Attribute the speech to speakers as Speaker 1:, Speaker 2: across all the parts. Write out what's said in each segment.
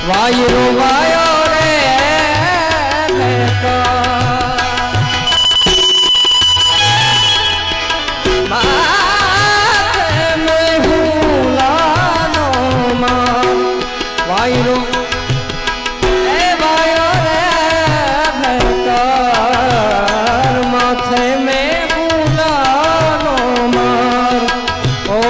Speaker 1: वायरो वायो रे देखो माथे में हुलानो मां वायरो वायो रे देखो माथे में हुलानो मां ओ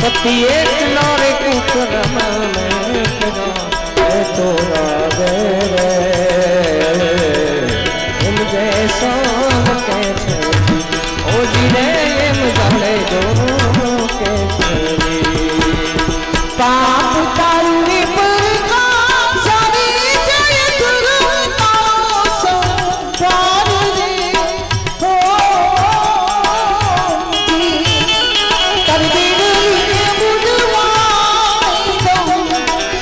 Speaker 1: सती एक नारे कुकरम में तो राधे रे मुझे शाम कैसे ओ जी रे मुझे जो कैसे
Speaker 2: पाप तारुणी पर का सारी जय गुरु तारो संसार रे हो कर दीनी बुझवाई दो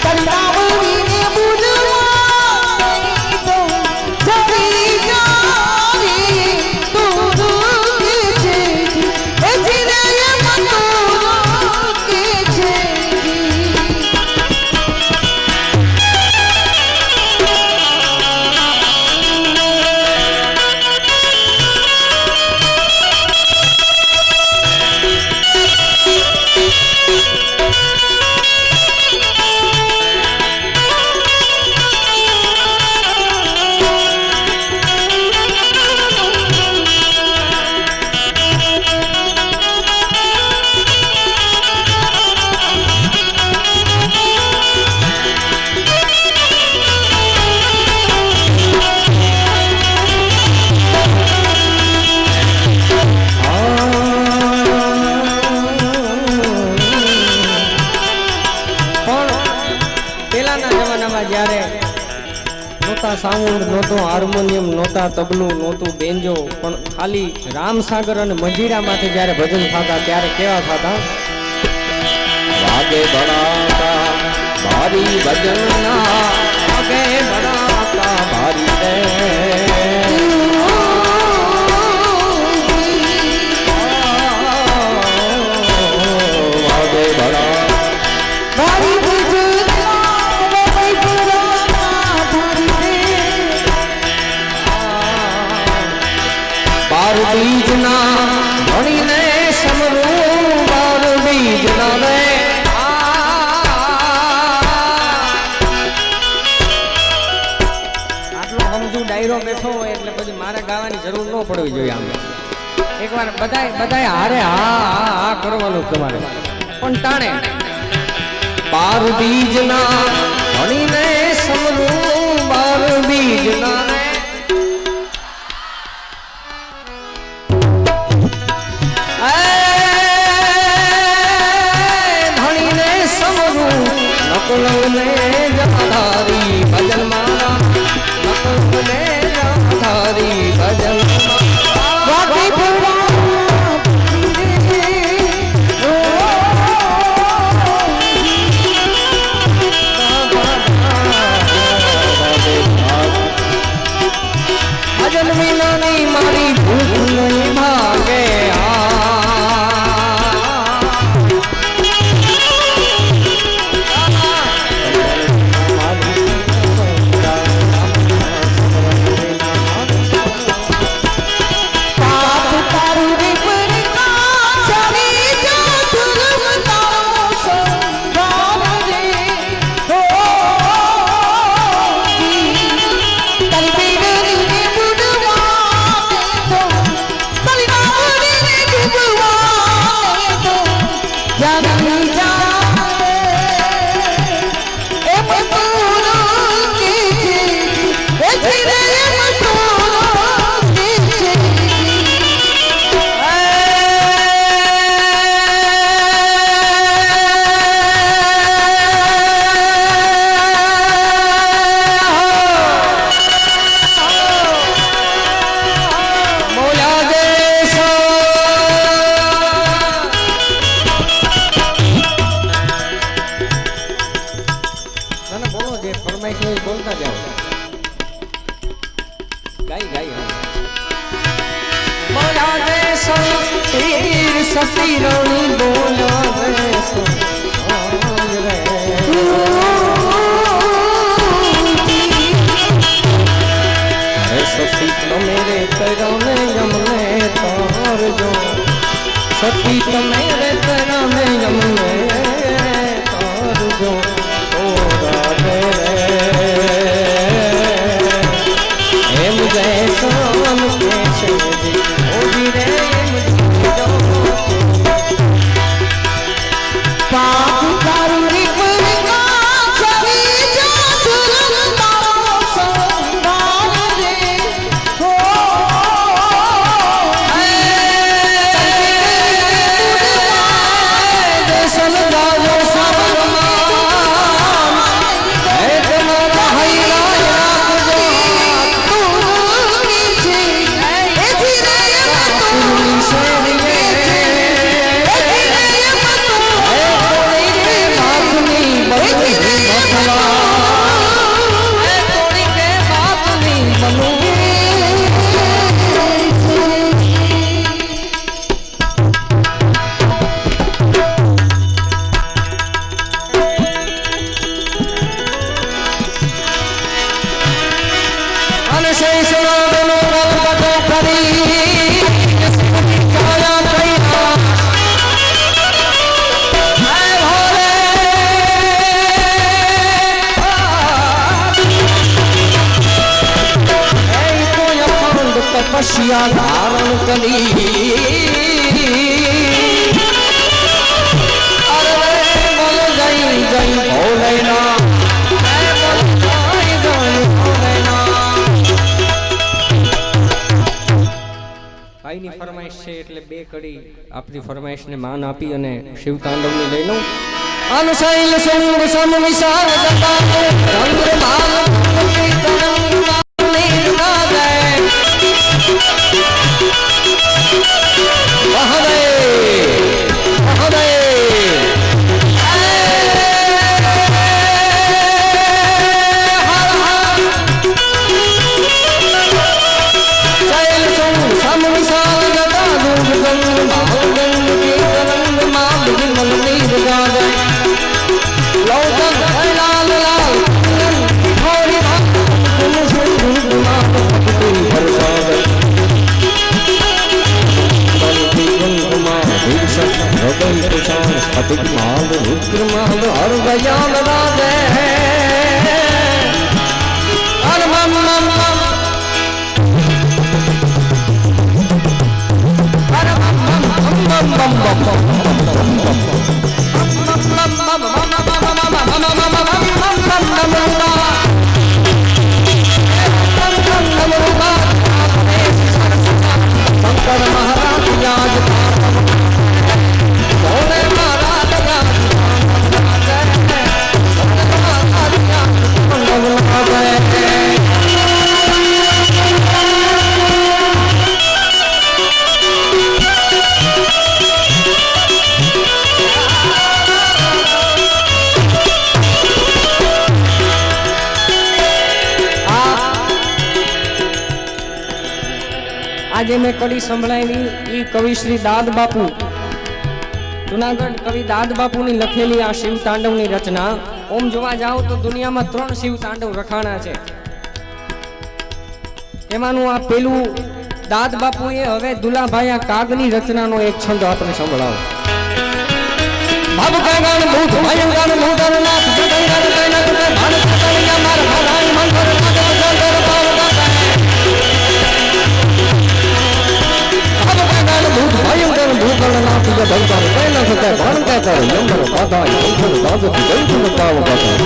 Speaker 2: कर दावनी बुझवाई दो जरी जारी तू के छे जिने मनो के छे
Speaker 1: साउंड नोतो हार्मोनियम नोता तबलू नोतु बेंजो पण खाली रामसागर અને મંજીરા માથે જ્યારે ભજન થાતા ત્યારે કેવા થાતા વાગે બડાકા ભારી ભજનના વાગે બડાકા ભારી રે વાગે બડા
Speaker 2: भारी
Speaker 1: बार बीजना धनी ने समरू बार बीजना ने आटलो समझू डायरो बैठो હોય એટલે પછી મારે ગાવાની જરૂર ન પડવી જોઈએ આમ એકવાર બધાય હારે હા કરવાનું તમારે પણ તાણે બાર બીજના ધની ને સમरू બાર બીજના नकुल ने जधारी भजन मारा नकुल ने जधारी भजन
Speaker 2: वागे पूरा
Speaker 1: भजन बिना नहीं मारी भूख नहीं भागे सती रानी बोला रे सती तो मेरे पैरों में यमुने तार जो सती तो मेरे पैरों में यमुने तार जो मुझे शाम कैसे ओ जी रे આપની ફરમાઈશને માન આપી અને શિવ તાંડવની લઈ લઉં. અનશૈલ સુંગ સમ વિશાલ ગંગાનો ચંદ્રમાલ મુક્તિ તરંગ નિર્નાદય મહાદય મહાદય આજે મેં કડી સંભળાવી એ કવિ શ્રી દાદ બાપુ જુનાગઢ કવિ દાદ બાપુની લખેલી આ શિવ તાંડવની રચના. ઓમ જોવા જાઓ તો દુનિયામાં 3 શિવ તાંડવ રખાણા છે. એમાંનું આ પેલું દાદ બાપુએ હવે દુલાભાઈ કાગની રચનાનો એક છંદ આપણે સંભળાવો. ભાવ કાગણ ભૂત ભયંકર ભૂતરનાથ જગંગર કૈનક ભારત કલિયા માર ભરાઈ મંગર નાગર જંગર પાવતા ભૂત ભયંકર ભૂતરનાથ જગંગર કૈનક ભારત કલિયા નંબર પાદા અંતર દાજતી દૈતું પાવ પાતા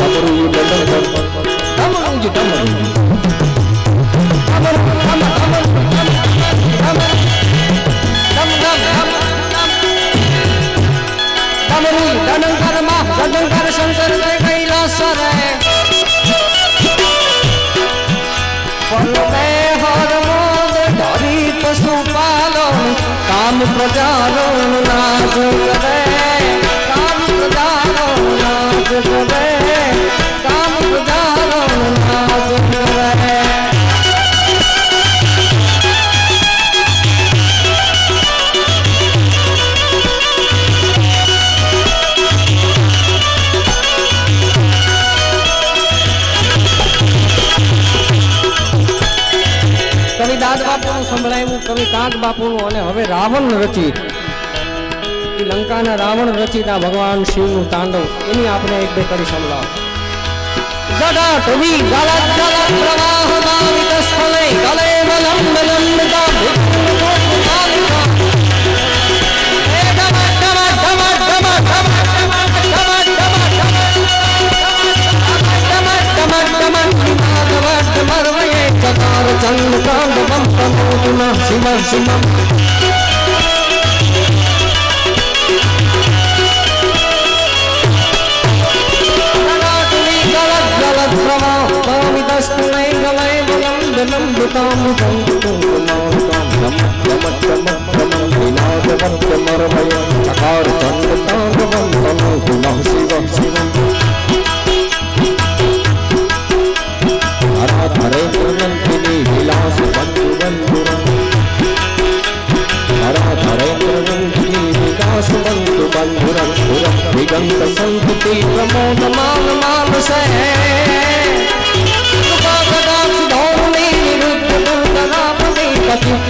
Speaker 1: અમરું લંડન કર અમરું જ ડમરું અમર અમર અમર અમર ડમડમ શંકર જય કૈલાસ રે પલવે હર મોદ ધરી પશુપાલો કામ પ્રજારો નાશ કરે કામ પ્રજારો નાશ કરે કામ પ્રજારો નાશ કરે. કવિ દાદ બાપુનું સંભળાયું, કવિ કાગ બાપુનું, અને હવે રાવણ રચિત લંકાના રાવણ રચિત આ ભગવાન શિવનું તાંડવ એની આપણે એક બે કરી સંભળાવો. જડા ટવી ગાલા ગાલા પ્રવાહ ભાવિત સ્થળે ગલે મલંબ લંબતા ભૂતમાલિકા એ ડમ ડમ ડમ ડમ ડમ ડમ મરવયે ચકાર ચંદ કાંડવમ તનોતુના શિવ શિવમ દિગંત સંતતિ પ્રમોદ માન માનસે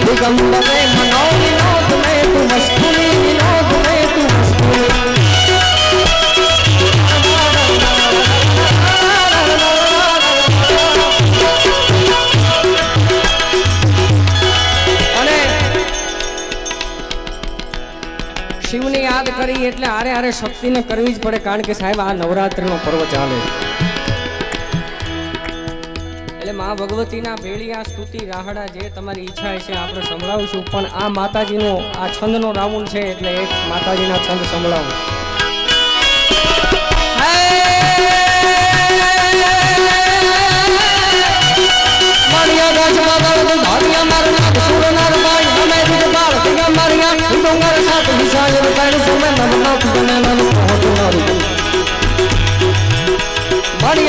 Speaker 1: દિગંબરે મનો વિનોદ મે તુ મસ્તુલી વિનોદ મે તુ મસ્તુલી. અને શિવને યાદ કરી એટલે આરે આરે શક્તિને કરવી જ પડે, કારણ કે સાહેબ આ નવરાત્રિનો પર્વ ચાલે એટલે મા ભગવતીના ભેળિયા સ્તુતિ રાહડા જે તમારી ઈચ્છા છે આપણે સંભળાવીશું, પણ આ માતાજીનો આ છંદનો રાઉન્ડ છે એટલે એક માતાજીના છંદ સંભળાવું.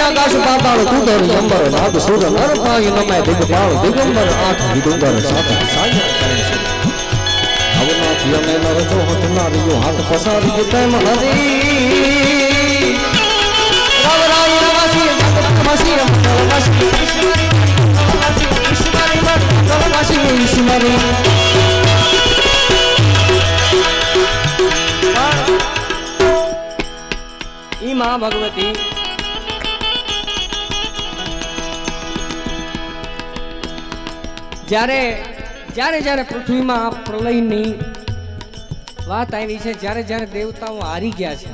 Speaker 1: આકાશ પાતાળ કુદર જંબર નાદ સુર નર પાઈ નમે દિગપાળ દિગંબર આઠ દિગંબર સાત સાય અવનાથ યમે નર જો હત નારિયો હાથ પસારી કે તેમ હરી રાવ રાવ નવાસી જગતવાસી મંગલવાસી ઈશ્વરી મંગલવાસી ઈશ્વરી ઈ મા ભગવતી જ્યારે જ્યારે જ્યારે પૃથ્વીમાં પ્રલયની વાત આવી છે, જ્યારે જ્યારે દેવતાઓ હારી ગયા છે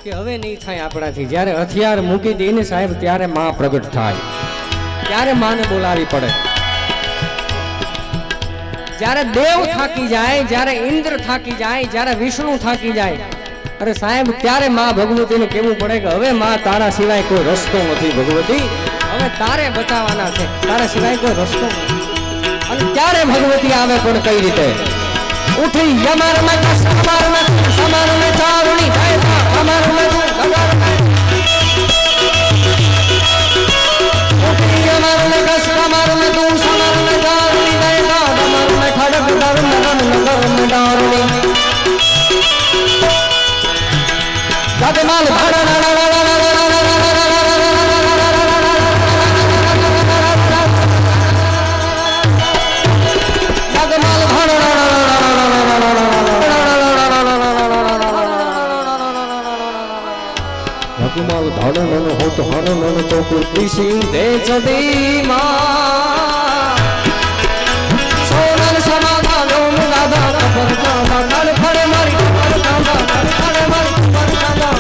Speaker 1: કે હવે નહીં થાય આપણાથી, જ્યારે હથિયાર મૂકી દઈને સાહેબ ત્યારે માં પ્રગટ થાય, ત્યારે માને બોલાવી પડે. જ્યારે દેવ થાકી જાય, જ્યારે ઇન્દ્ર થાકી જાય, જ્યારે વિષ્ણુ થાકી જાય, અરે સાહેબ ત્યારે માં ભગવતીને કહેવું પડે કે હવે માં તારા સિવાય કોઈ રસ્તો નથી ભગવતી, હવે તારે બચાવવાના છે, તારા સિવાય કોઈ રસ્તો નથી. અને ત્યારે ભગવતી આવે પણ કઈ રીતે? ઉઠી યમર માં કસમાર માં સમાર માં ચારણી જાય અમાર માં ગગર માં ઉઠી યમર માં કસમાર માં તું સમાર માં ચારણી જાય અમાર માં ખડક દર નગર માં ડારણી જગમાલ ભગમાલ ધડન હો તો હનન ચોકુર સિંહ દે ચડી માં સોનલ સમાધાનો મુગાદા કફર કાંદા કાળ ફળે મારી કફર કાંદા કાળ ફળે મારી કફર કાંદા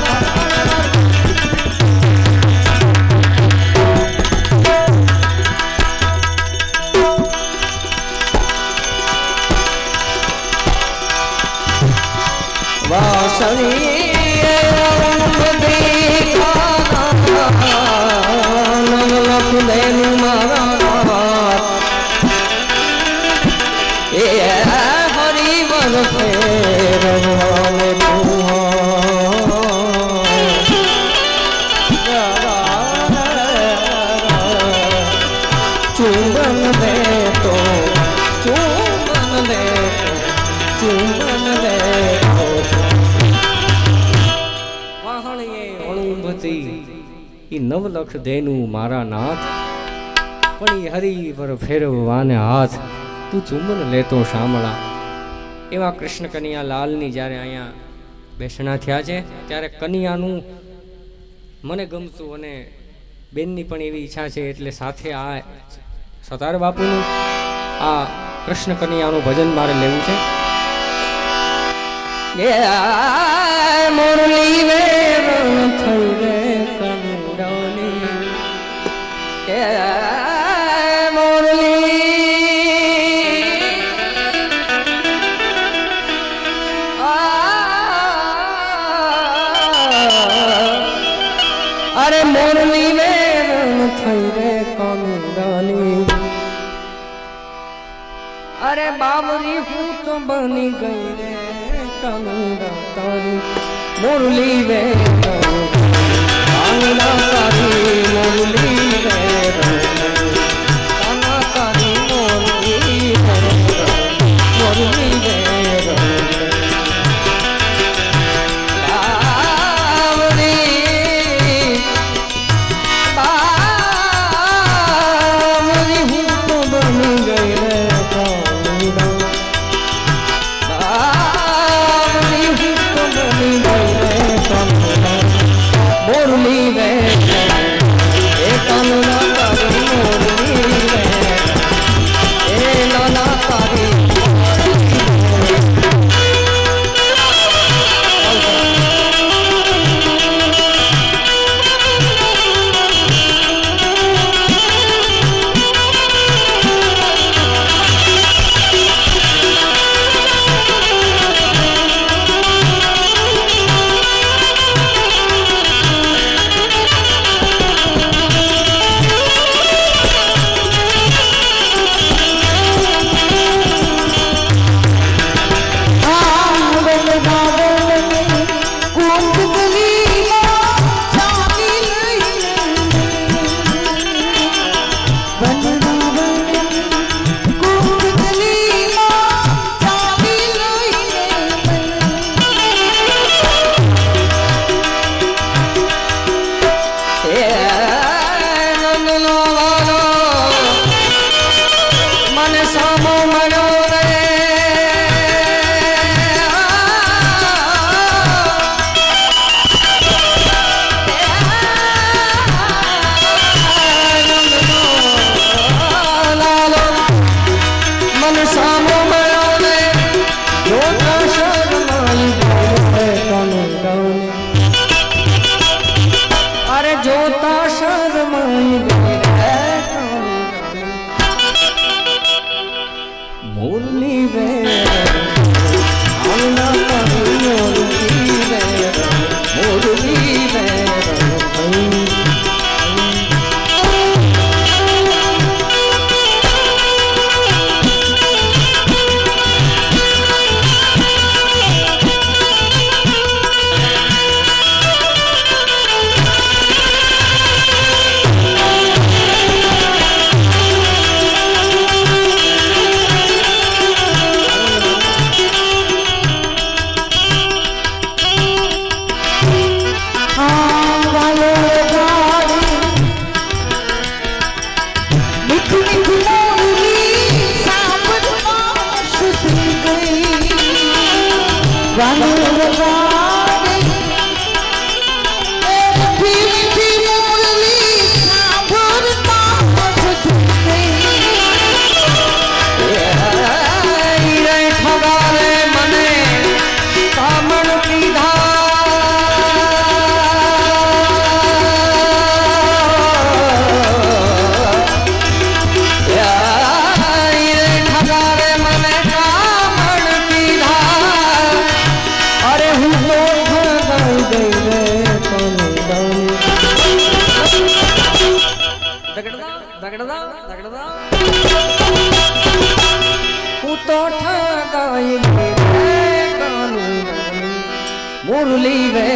Speaker 1: વાસણી નવલખ દેનું મારા નાથ, પણ ઈ હરી પર ફેરવવાને હાથ, તું ચુંબન લેતો શામળા. એવા કૃષ્ણ કનૈયા લાલની જ્યારે અહીંયા બેસણા થયા છે ત્યારે કનૈયાનું મને ગમતું અને બેનની પણ એવી ઈચ્છા છે, એટલે સાથે આ સતાર બાપુનું આ કૃષ્ણ કનૈયાનું ભજન મારે લેવું છે. મુરલી વેરણ થઈ રે અરે મોરલી વેરણ થઈ રે કાનુડાની, અરે બાબરી હું તો બની ગઈ રે કાનુડા તારી મોરલી વેરણ કાનુડા તારી મોરલી વેરણ કાના તારી મોરલી વેરણ મોરલી વેરણ મોરલી વે એક मुरली वे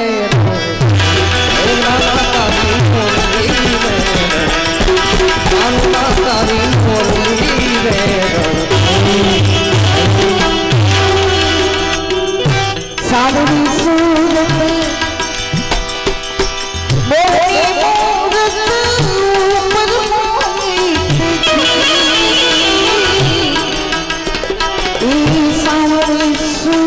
Speaker 2: सावरी सूरत मोरी मूरत ऊपर मोई सावरी सूरत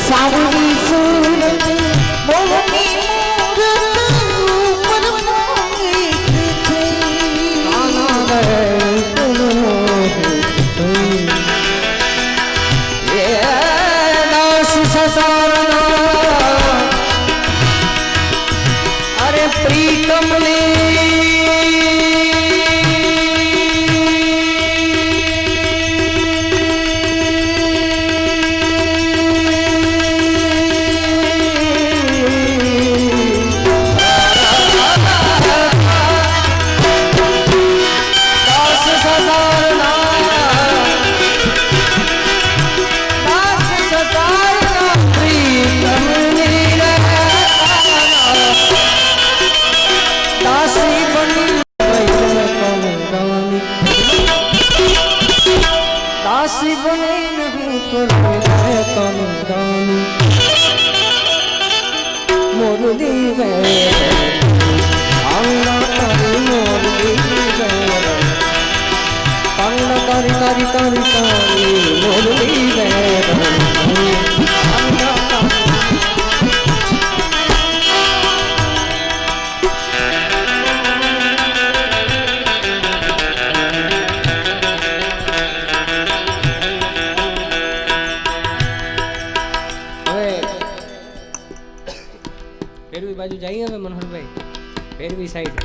Speaker 2: सावरी सूरत मोरी मूरत ऊपर मोई
Speaker 1: अरे प्रीतम ने दासी बने नहीं तो मुरली वे मुरली तारी तारी तारी तारी मुरली वे पेरवी बाजू जाइए हमें मनोहर भाई पेरवी साइड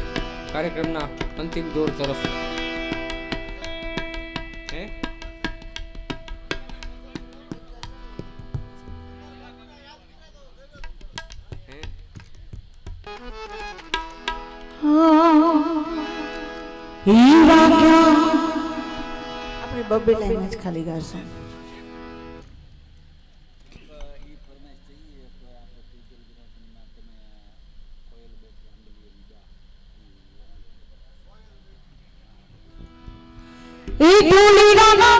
Speaker 1: कार्यक्रम अंतिम दौर तरफ है
Speaker 2: આપણે બબ્બે લાઈન જ ખાલી ગાશું એ ઢોલીડાના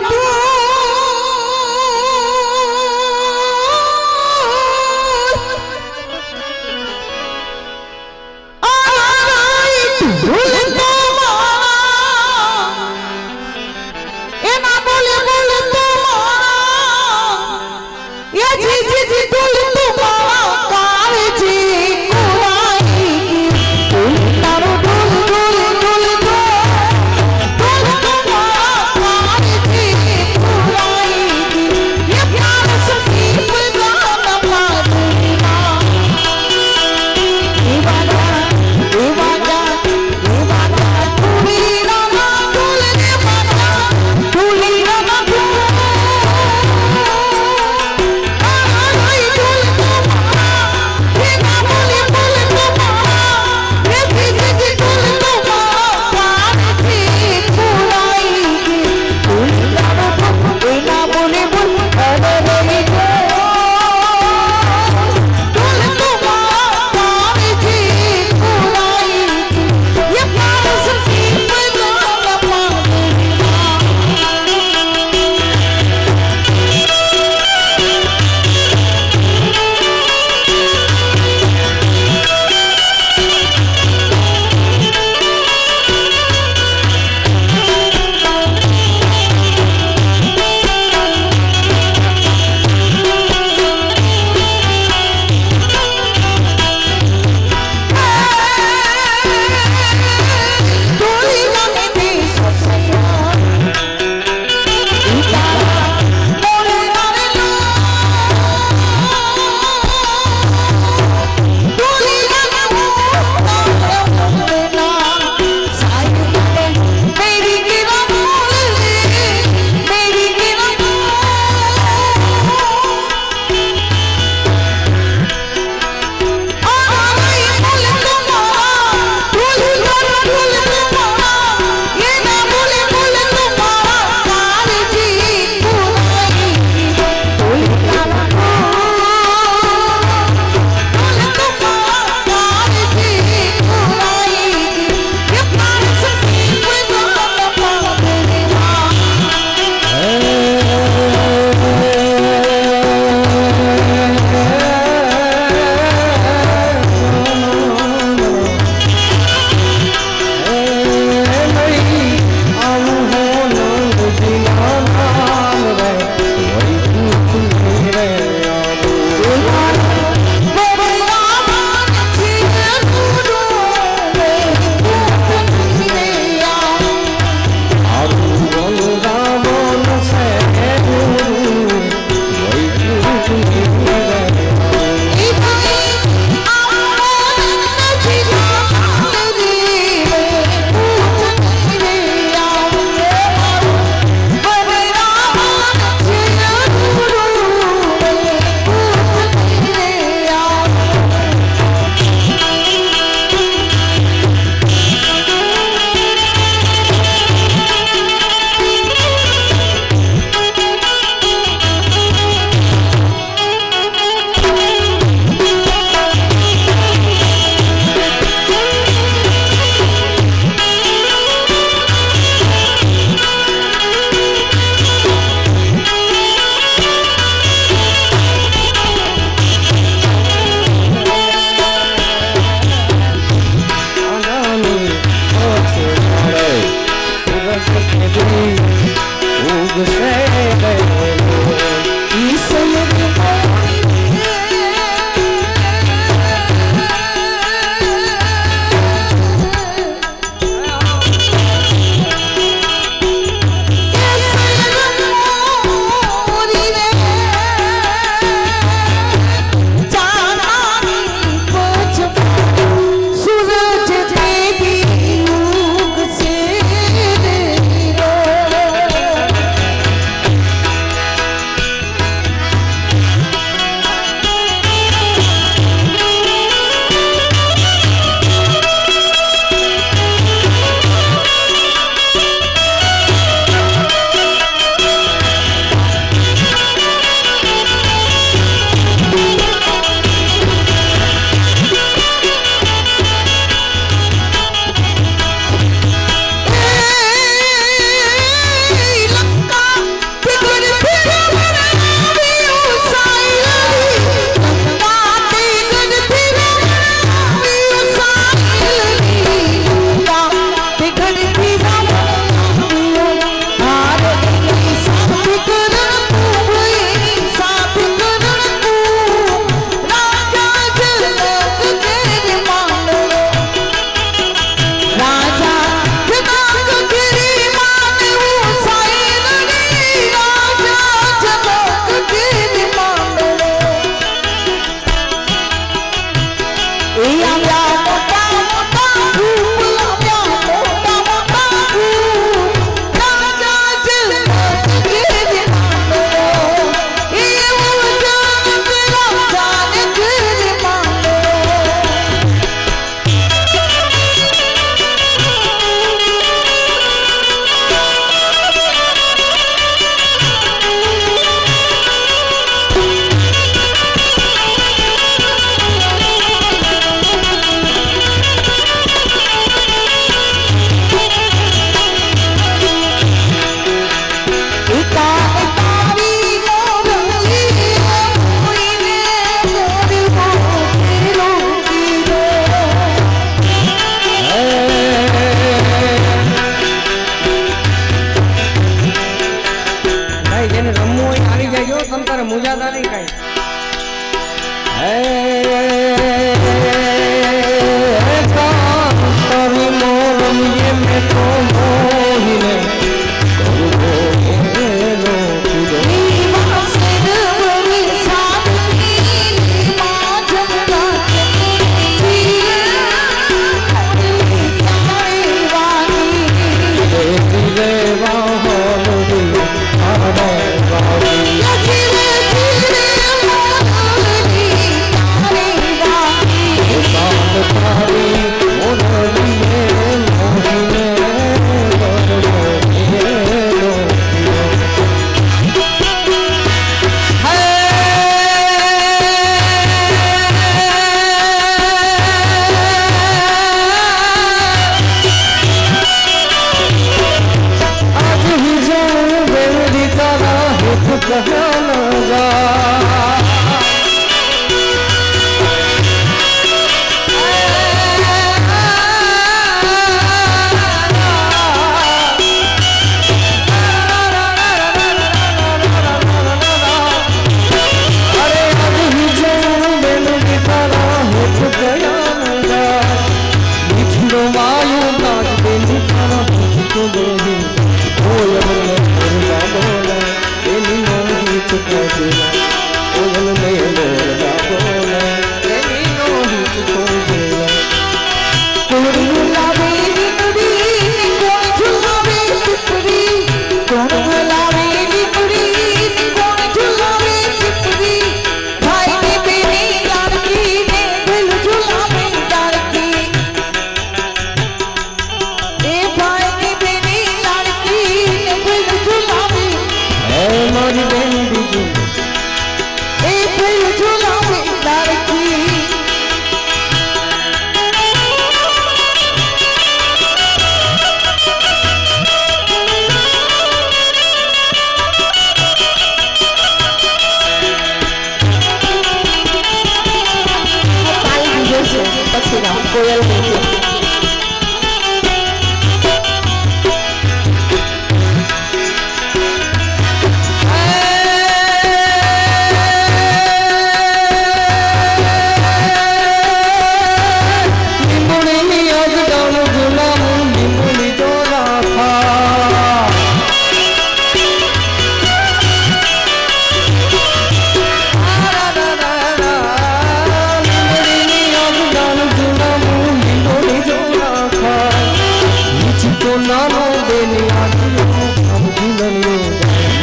Speaker 1: નાનો બેની આટલો આમ ઝૂલણ્યો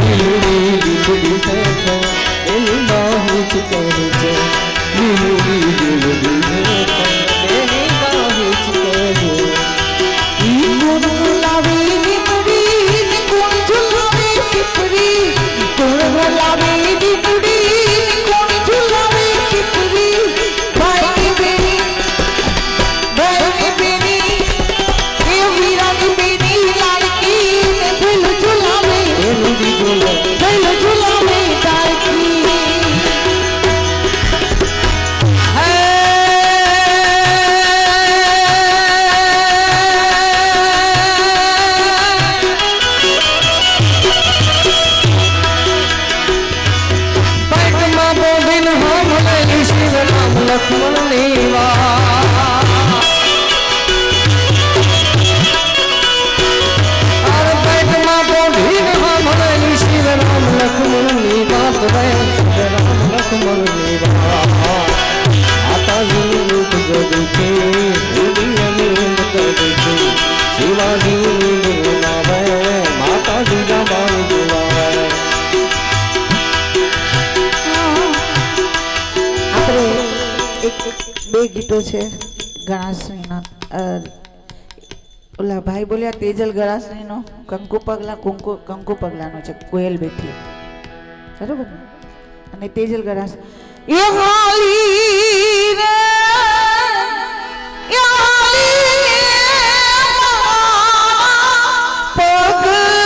Speaker 1: લીલુડી લીલુડી છે એની બાહુ જ કરે છે લીલુડી લીલુડી એની બાહુ જ કરે
Speaker 2: ઈ ગુણ લાવે દીપડી ને ગુણ ઝુલાવે પીપરી ગુણ લાવે દીપડી ને ગુણ ઝુલાવે પીપરી ભાઈ બેની એ વીરાની બેની લાડકી ને દિલ ઝુલાવે
Speaker 1: એનું દીજોલો
Speaker 2: દિલ ઝુલાવે તારકી
Speaker 1: પેટમાં બોધીન હામલેલી શિવ નામ લક્ષ્મણની વાત અરે પેટમાં બોધીન હામલેલી શિવ નામ લક્ષ્મણની વાત રે શિવ નામ લક્ષ્મણની વાત માતાજીનું રૂપ જગતે દુનિયાની જગતે શિવાજીની બોલાવે માતાજી જબાની બોલાવે
Speaker 2: આપણે એક બે ગીતો છે ગણાશ્રીના ઓલા ભાઈ બોલ્યા તેજલ ગણાશ્રીનો કંકુ પગલા કંકુ પગલાનો છે કોયલ બેઠી બરોબર ને? અને તેજલ ગણાશ એ હાલી રે એ હાલી પગલા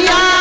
Speaker 2: Yeah.